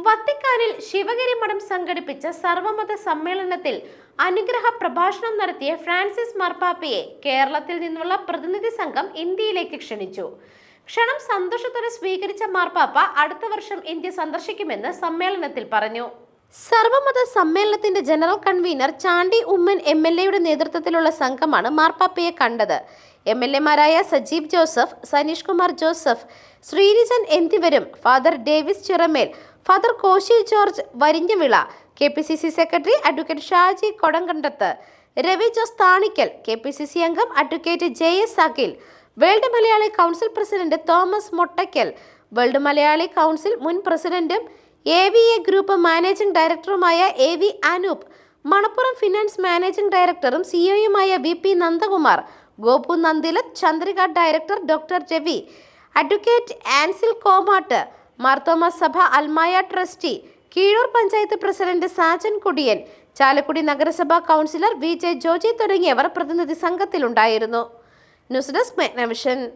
വത്തിക്കാനിൽ ശിവഗിരി മഠം സംഘടിപ്പിച്ച സർവമത സമ്മേളനത്തിൽ അനുഗ്രഹ പ്രഭാഷണം നടത്തിയ ഫ്രാൻസിസ് മാർപ്പാപ്പയെ കേരളത്തിൽ നിന്നുള്ള പ്രതിനിധി സംഘം ഇന്ത്യയിലേക്ക് ക്ഷണിച്ചു. ക്ഷണം സന്തോഷത്തോടെ സ്വീകരിച്ച മാർപ്പാപ്പ അടുത്ത വർഷം ഇന്ത്യ സന്ദർശിക്കുമെന്ന് സമ്മേളനത്തിൽ പറഞ്ഞു. സർവമത സമ്മേളനത്തിന്റെ general convener Chandy Oommen MLA നേതൃത്വത്തിലുള്ള സംഘമാണ് മാർപ്പാപ്പയെ കണ്ടത്. MLA സജീവ് ജോസഫ്, സനീഷ് കുമാർ ജോസഫ്, ശ്രീനിജൻ എന്നിവരും father Davis Chiramel, father Koshy George Varinjavila, KPCC secretary advocate Shaji Kodankandath, Ravi Jose Thanikkal, KPCC അംഗം advocate JS Akhil, world Malayali council president Thomas Mottackal, world Malayali council മുൻ പ്രസിഡന്റും AVA ഗ്രൂപ്പ് മാനേജിംഗ് ഡയറക്ടറുമായ AV Anoop, Manappuram finance managing ഡയറക്ടറും CEOയുമായ VP Nandakumar, Gopu Nandilath, Chandrika director doctor Ravi, advocate ആൻസിൽ കോമാട്ട്, Marthoma സഭ അൽമായ ട്രസ്റ്റി, കീഴൂർ പഞ്ചായത്ത് പ്രസിഡന്റ് സാജൻ കുടിയൻ, ചാലക്കുടി നഗരസഭാ കൗൺസിലർ VJ ജോജി തുടങ്ങിയവർ പ്രതിനിധി സംഘത്തിലുണ്ടായിരുന്നു. News desk മെഗ്നവിഷൻ.